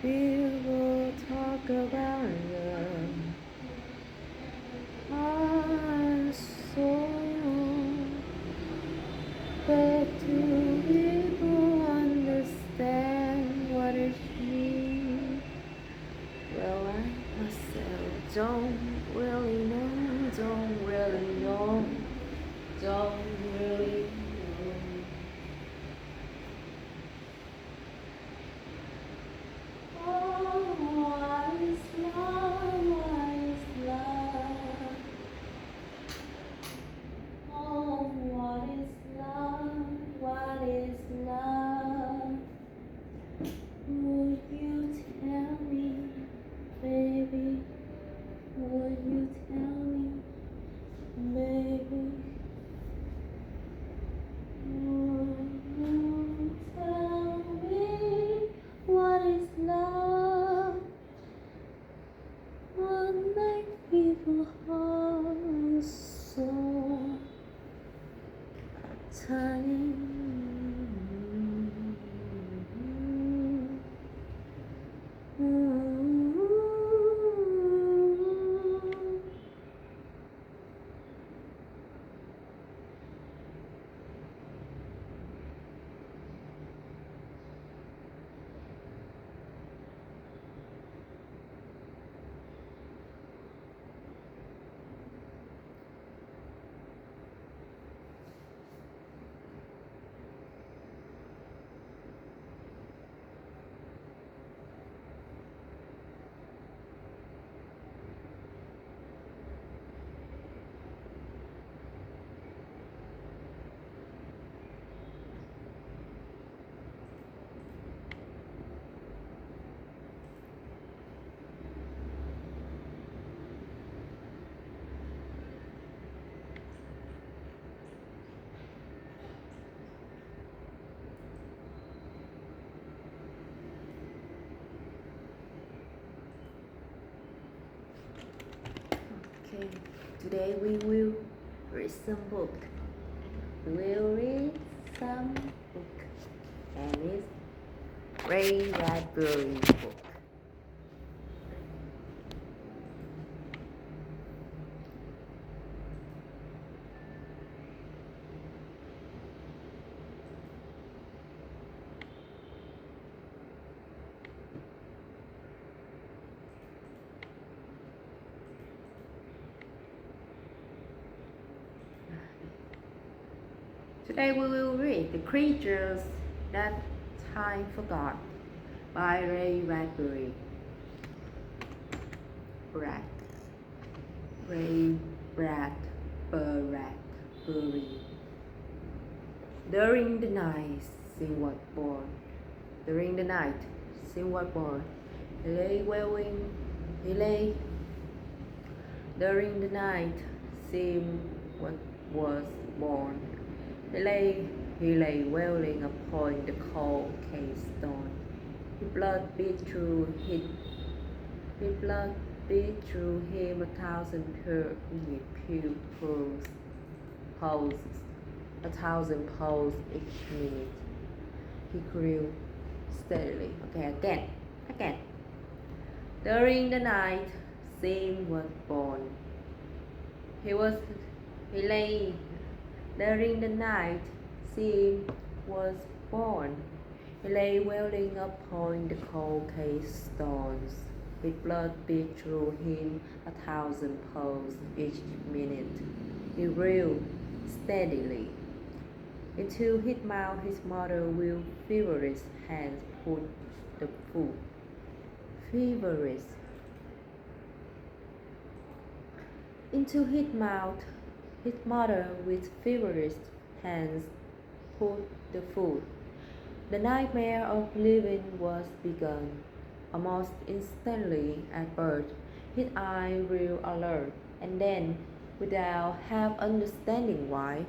People talk about love. I'm so but do people understand what it means? Well, I myself don't really know, don't really know, don't really know. Oh, what is love? What is love? Oh, what is love? What is love? Would you tell me, baby? Would you tell me, baby? Would you tell me what is love? What makes people hearts so tiny? Okay, today we will read some book. We will read some book, and it's Ray Bradbury book. Today we will read The Creatures That Time Forgot by Ray Bradbury. Ray Bradbury. During the night, sin was born. During the night, sin was born. He lay wailing. He lay. During the night, sin was born. He lay wailing upon the cold case stone. His blood beat through him 1,000 pulses, 1,000 pulses each minute. He grew steadily. Okay, again. During the night, sin was born. He lay. During the night, sin was born. He lay wailing upon the cold case stones. His blood beat through him 1,000 pulses each minute. He grew steadily. Into his mouth his mother with feverish hands put the food. Into his mouth his mother with feverish hands put the food. The nightmare of living was begun. Almost instantly at birth, his eye grew alert, and then, without half understanding why,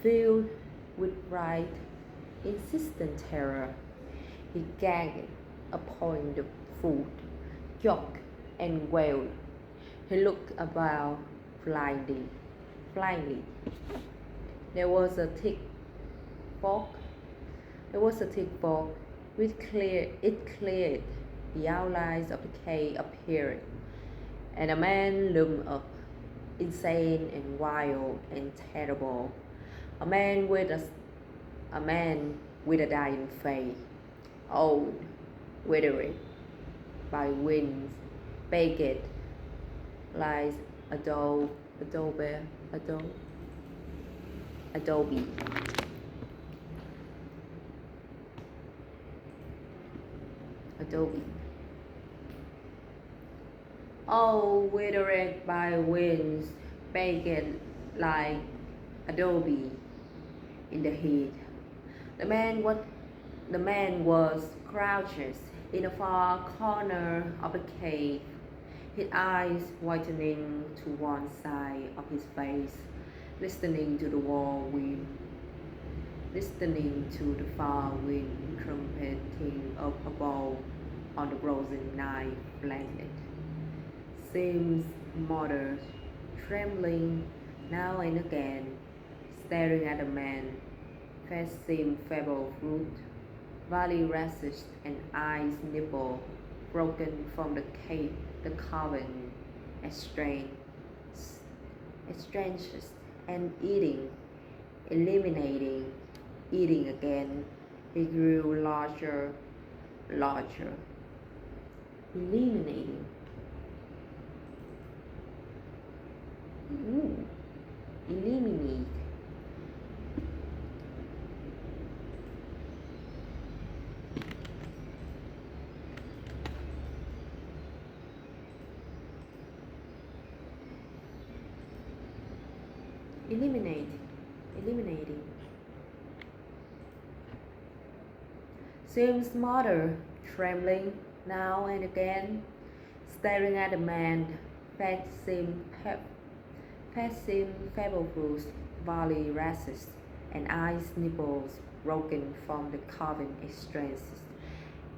filled with right, insistent terror, he gagged upon the food, yoked and wailed. He looked about blindly. There was a thick fog which cleared the outlines of the cave appeared, and a man loomed up, insane and wild and terrible. A man with a, a man with a dying face, old, withered by winds, baked like adobe, adobe, adobe. Adobe. All withered by winds, baked like adobe in the heat. The man was, the man was crouched in a far corner of the cave, his eyes whitening to one side of his face, listening to the war wind, listening to the far wind trumpeting up above on the frozen night blanket. Seems mother, trembling now and again, staring at the man, face seemed feeble fruit, valley resist and eyes nipple, broken from the cave, the cavern, estranged, estranged and eating, eliminating, eating again. He grew larger, larger, eliminating. Ooh, eliminate. Eliminate, eliminating. Seems smarter, trembling now and again, staring at the man, passing fableful valley rashes, and eyes nipples broken from the carbon extrances,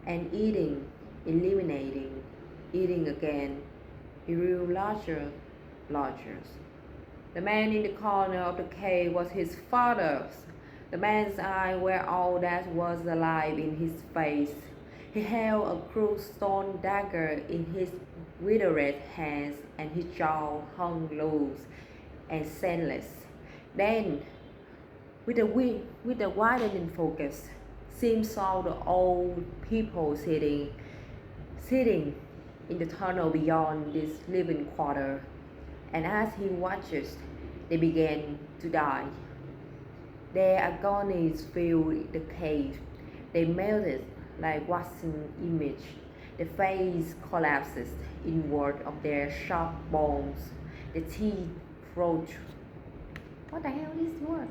and eating, eliminating, eating again, he grew larger, larger. The man in the corner of the cave was his father's. The man's eyes were all that was alive in his face. He held a crude stone dagger in his withered hands, and his jaw hung loose and senseless. Then, with a widening focus, Sim saw the old people sitting in the tunnel beyond this living quarter, and as he watches, they began to die. Their agonies filled the cave. They melted like waxen image. The face collapses inward of their sharp bones. The teeth protrude. What the hell is this word?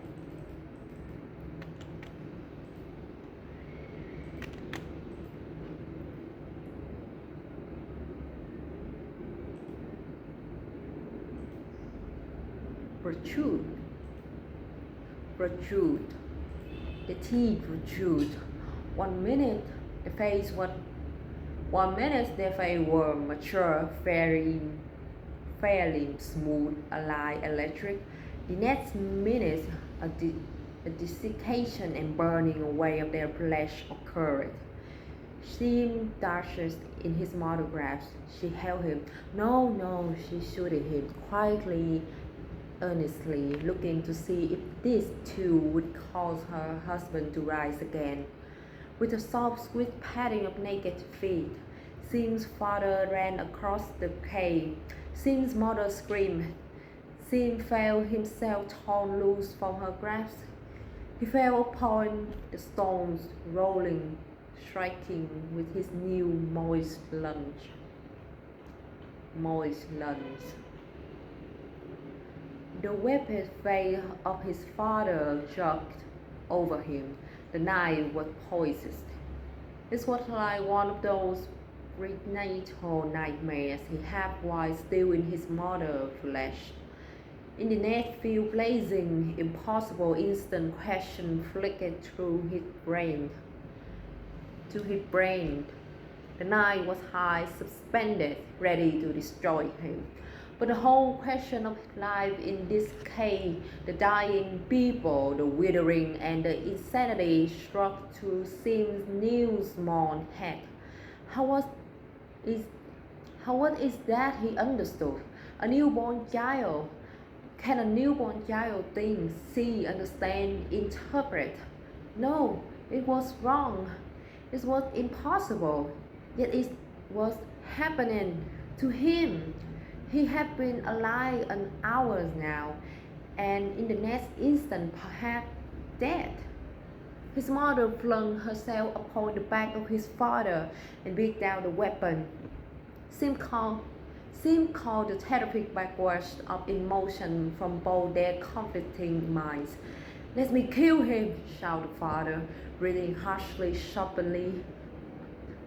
Protrude. Protrude. The teeth protrude. 1 minute the face was 1 minute their face were mature, fairly smooth, like electric. The next minute a desiccation and burning away of their flesh occurred. Sim dashes in his monographs. She held him. No, no, she shooted him quietly, earnestly, looking to see if this too would cause her husband to rise again. With a soft, swift padding of naked feet, Sim's father ran across the cave. Sim's mother screamed. Sim felt himself torn loose from her grasp. He fell upon the stones, rolling, striking with his new moist lunge. The weapon face of his father jogged over him. The knife was poised. It was like one of those prenatal nightmares he had while still in his mother's flesh. In the next few blazing, impossible instant question flickered through his brain. To his brain, the knife was high, suspended, ready to destroy him. But the whole question of life in this cave, the dying people, the withering, and the insanity struck to Sim's new small head. How was Is how what is that he understood? A newborn child. Can a newborn child think, see, understand, interpret? No, it was wrong. It was impossible. Yet it was happening to him. He had been alive an hour now, and in the next instant, perhaps dead. His mother flung herself upon the back of his father and beat down the weapon. Sim called, Sim called the terrific backwash of emotion from both their conflicting minds. Let me kill him, shouted the father, breathing harshly, sharply.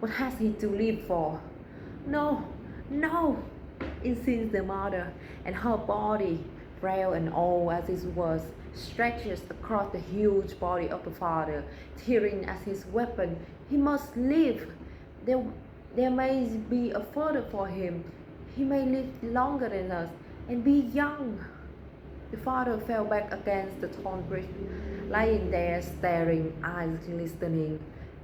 What has he to live for? No, no, insisted the mother, and her body, frail and old as it was, stretches across the huge body of the father, tearing at his weapon. He must live. There, there may be a further for him. He may live longer than us and be young. The father fell back against the torn brick, lying there staring, eyes glistening.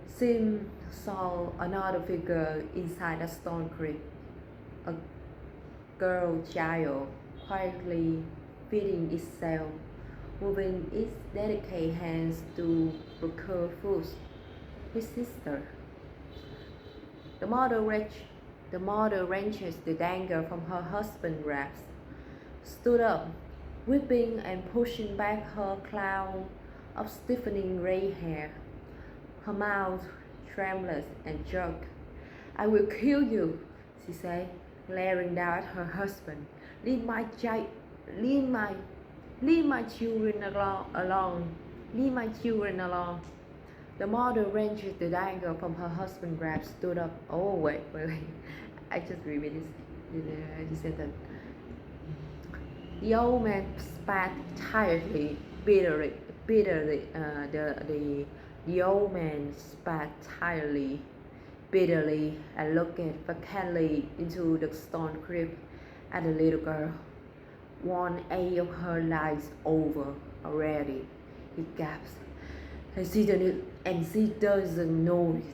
Sim saw another figure inside the stone crypt, a girl child, quietly feeding itself, moving its delicate hands to procure food. His sister. The mother wrenches the dagger from her husband's grasp, stood up, whipping and pushing back her cloud of stiffening gray hair, her mouth tremulous and jerked. I will kill you, she said, glaring down at her husband. Leave my child, leave my, leave my children alone, leave my children alone. The mother wrenched the dagger from her husband's grasp, stood up. Oh wait. I just read this sentence. The old man spat tiredly, bitterly. The old man spat tiredly, bitterly, and looked vacantly into the stone crypt at the little girl. 1/8 of her life's over already, he gasped. And she doesn't know it.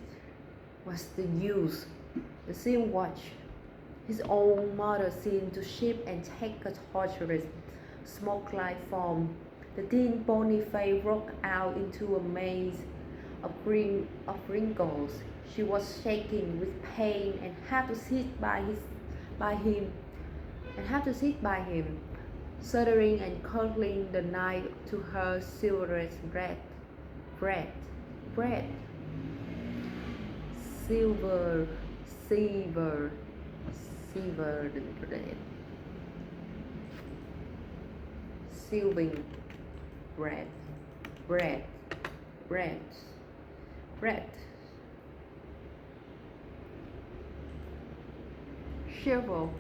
What's the use? The scene watched. His own mother seemed to shift and take a torturous, smoke-like form. The thin bony face broke out into a maze of wrinkles. She was shaking with pain and had to sit by him, shuddering and curdling the knife to her silverous breath. Silver, silver, silver, silving bread, bread. Shovel,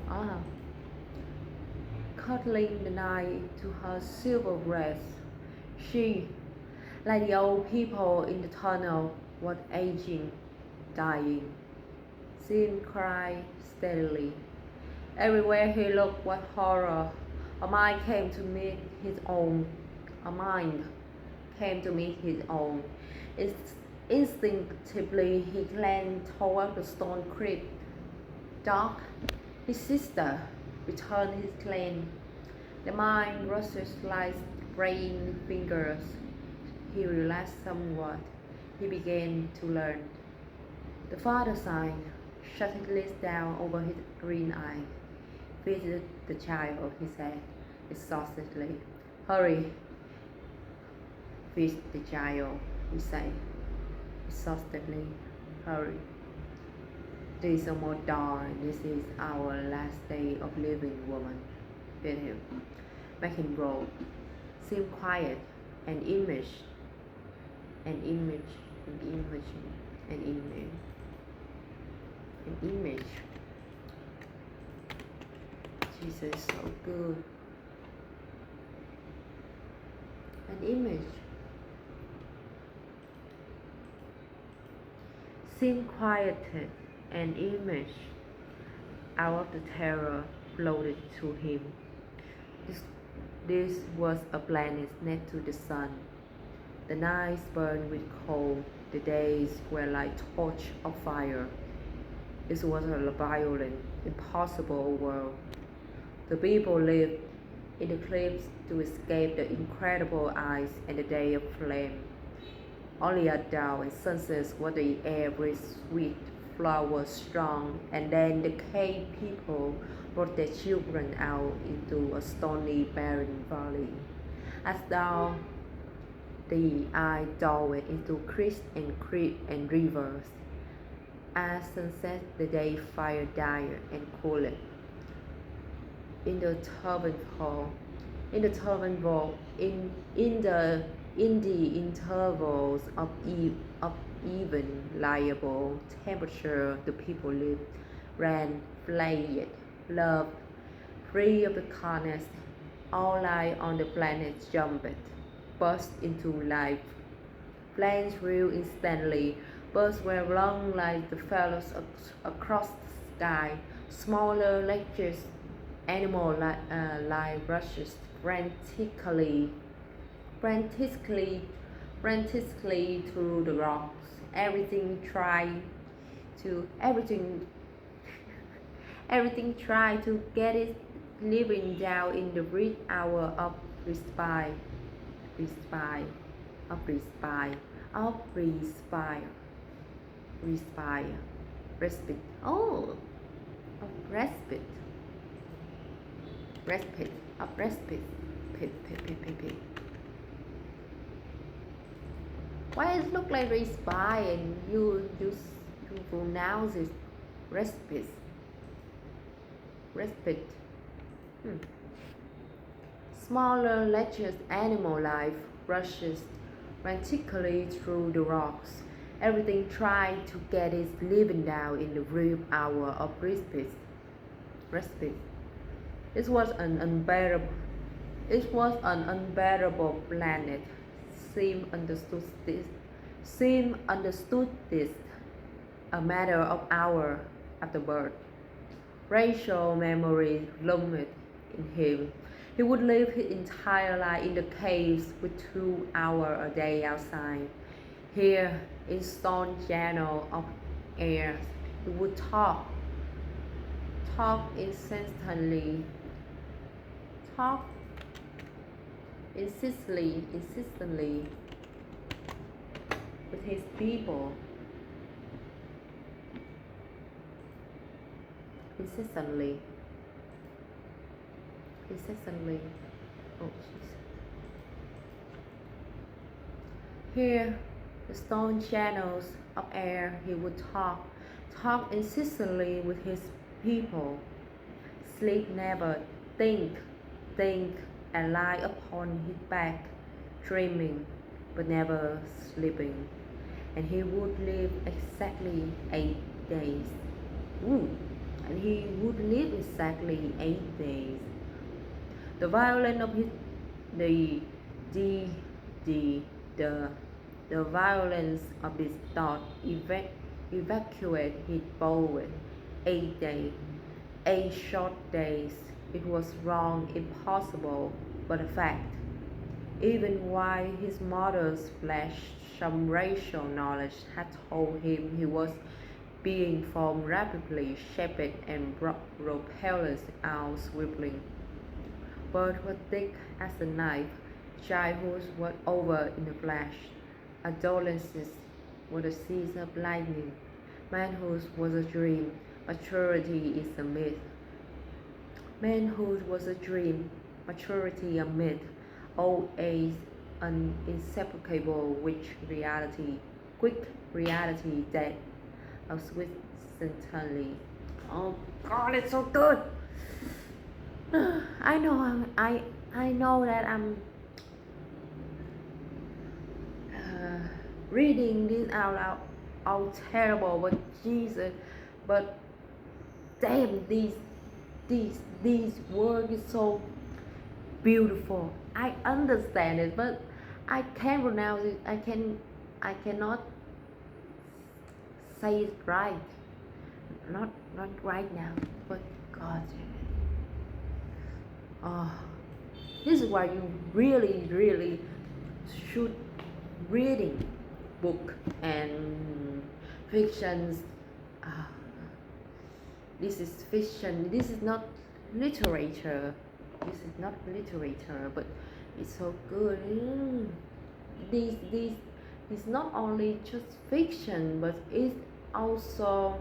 cuddling the knife to her silver breast. She, like the old people in the tunnel, was aging, dying. Sim cried steadily. Everywhere he looked was horror. A mind came to meet his own. A mind came to meet his own. Instinctively, he glanced toward the stone crypt. Dark, his sister, returned his glance. The mind rushes like brain fingers. He relaxed somewhat. He began to learn. The father sighed, shut his lids down over his green eye. Feed the child, he said, exhaustedly. Hurry. Feed the child, he said, exhaustedly. Hurry. There is no more dawn. This is our last day of living, woman. Feed him. Make him grow. Seem quiet. An image. Jesus, so good. An image. Seemed quieted, an image out of the terror floated to him. This was a planet next to the sun. The nights burned with cold, the days were like torch of fire. It was a violent, impossible world. The people lived in the cliffs to escape the incredible ice and the day of flame. Only at dawn and sunset was the air breathed sweet, flowers strong, and then the cave people brought their children out into a stony, barren valley. At dawn, the eye delved into creeks and rivers. At sunset, the day fire died and cooled. In the tavern hall, in the tavern hall, in the intervals of even liable temperature, the people lived, ran, played, loved, free of the coldness. All life on the planet jumped, burst into life. Planes grew instantly. Birds were long like the feathers across the sky. Smaller ledges, animals like rushes frantically through the rocks. To everything everything tried to get its living down in the brief hour of respite, respite, of respite, of respite, respite, respite. Oh, of respite, respite, of respite, pit. Why it look like respite and you pronounce it respite, respite. Smaller ledges animal life rushes frantically through the rocks. Everything tried to get its living down in the brief hour of respite. Respite. It was an unbearable planet. Sim understood this. A matter of hour after birth. Racial memory loomed in him. He would live his entire life in the caves with 2 hours a day outside. Here, in stone channel of air, he would talk insistently, talk insistently with his people, incessantly. Oh, jeez. Here, the stone channels of air, he would talk insistently with his people. Sleep never, think, and lie upon his back, dreaming, but never sleeping. And he would live exactly 8 days. And he would live exactly 8 days. The violence of his the the the the the violence of this thought evacuated his power. 8 days, 8 short days. It was wrong, impossible, but a fact. Even while his mother's flesh, some racial knowledge had told him he was being formed rapidly, shaped and repelled out swiftly. Birth was thick as a knife, childhood was over in a flash, adolescence was a season of lightning, manhood was a dream, maturity is a myth. Manhood was a dream, maturity a myth, old age an inseparable quick reality that of swift certainly. Oh God, it's so good. I know that I'm reading this out loud, all terrible, but Jesus, but damn, these words is so beautiful. I understand it, but I can't pronounce it. I cannot say it right. Not right now, but God. Oh, this is why you really should reading book and fictions. this is fiction. This is not literature. This is not literature, but it's so good. This is not only just fiction, but it's also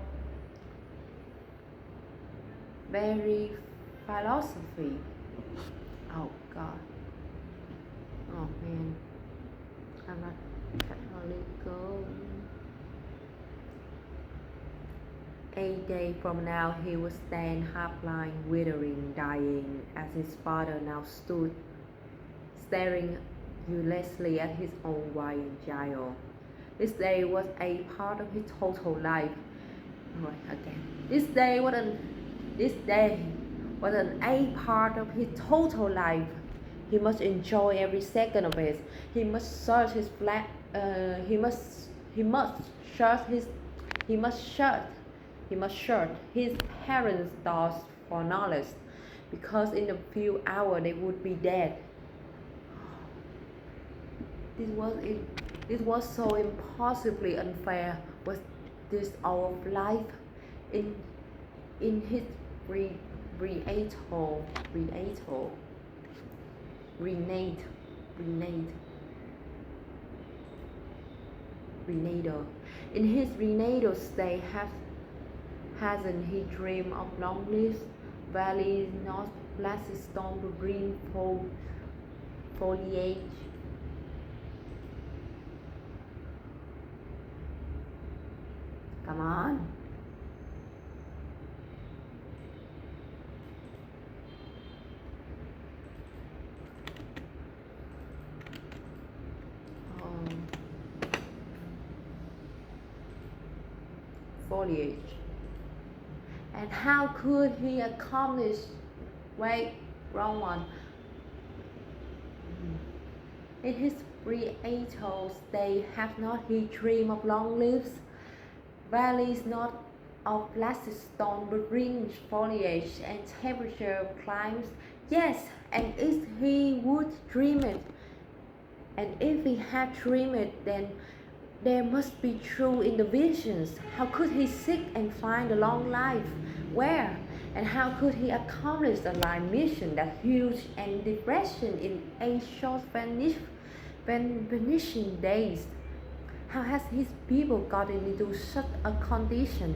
very philosophy. Oh God. Oh man. I'm not Catholic. A day from now he would stand half-blind, withering, dying, as his father now stood, staring uselessly at his own wife and child. This day was a part of his total life. Right, again. This day was an a part of his total life. He must enjoy every second of it. He must search his flat. He must search his. He must search. He must search his parents' thoughts for knowledge, because in a few hours they would be dead. This was it. This was so impossibly unfair. Was this our life? In his renate renator. In his renatal state, hasn't he dreamed of long lives, valleys, not placid storm, green foliage? Come on. Foliage. And how could he accomplish? Wait, wrong one. In his creator state, have not he dreamed of long lives, valleys not of placid stone, but green foliage and temperature climbs? Yes, and if he would dream it, and if he had dreamed it, then there must be true in the visions. How could he seek and find a long life? Where? And how could he accomplish a life mission that huge and depression in a short vanishing days? How has his people gotten into such a condition?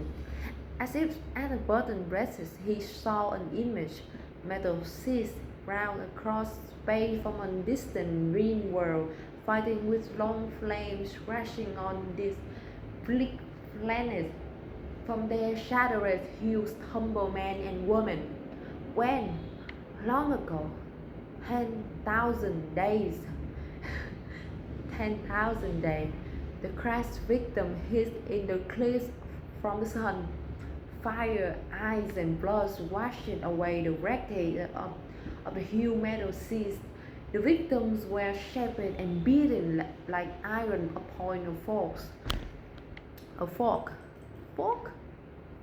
As if at the bottom breasts he saw an image, metal seas round across space from a distant green world, fighting with long flames crashing on this bleak planet. From their shattered hues humble man and woman. When? Long ago. 10,000 days. 10,000 days. The crash victim hid in the cliffs from the sun. Fire, ice, and blood washed away the wreckage of the huge metal seas. The victims were shaped and beaten like iron upon a fork.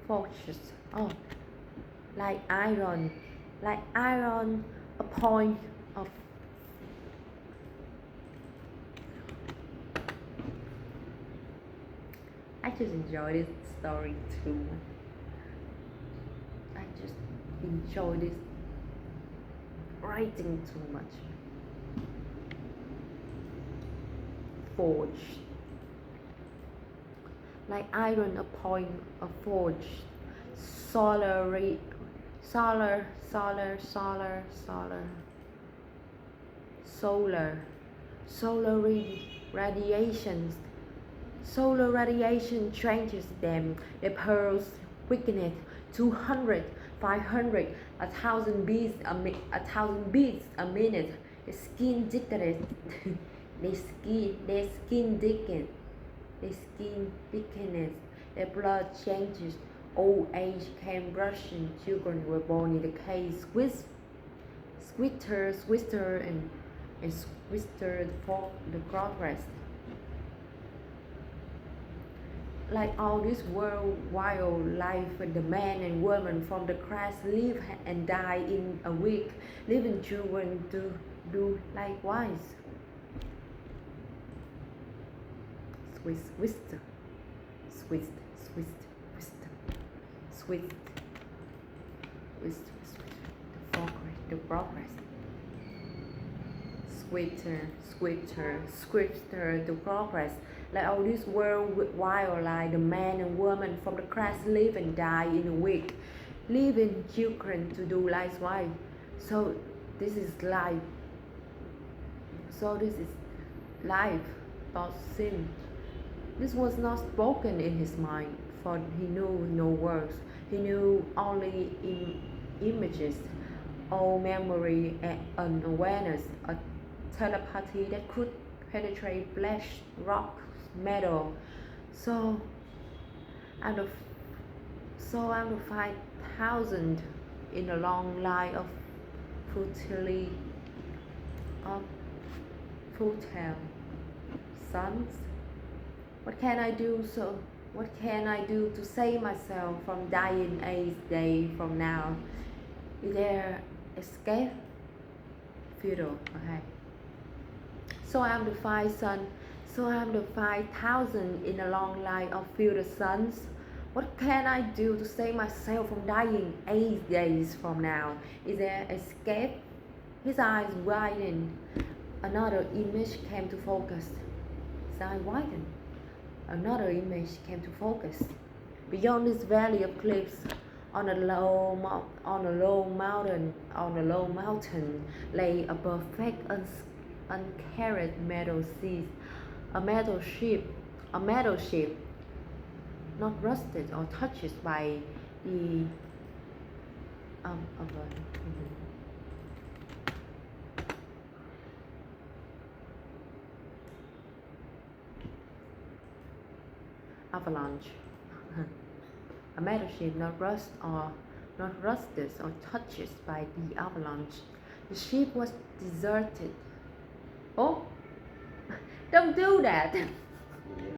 Forks. Oh, like iron upon a. I just enjoy this story too. I just enjoy this writing too much. Forged. Like iron upon a forge. Solar radiations. Solar radiation changes them. The pearls weaken it. 200, 500, 1,000 beats a minute. The skin thickens. Their skin thickens. Their blood changes. Old age came rushing. Children were born in the cave. Swister, and Swister for the progress. Like all this world wildlife, the man and woman from the crash live and die in a week, living children to do likewise. Swiss. the progress. Scripture, the progress. Like all this world while like the man and woman from the class live and die in a week, leaving children to do likewise. So this is life. So this is life, thought sin. This was not spoken in his mind, for he knew no words. He knew only images, all memory and unawareness, a telepathy that could penetrate flesh, rock, metal. So out of 5,000 in a long line of futile of futile sons, what can I do? So what can I do to save myself from dying 8 days from now? Is there escape? Futile. Okay. So I'm the 5,000 in a long line of futile sons. What can I do to save myself from dying 8 days from now? Is there escape? His eyes widened. Another image came to focus. His eyes widened. Another image came to focus. Beyond this valley of cliffs, on a low mountain, lay a perfect uncarried metal sea, a metal ship, not rusted or touched by the avalanche. A metal ship not rusted or touched by the avalanche. The ship was deserted. Oh, don't do that.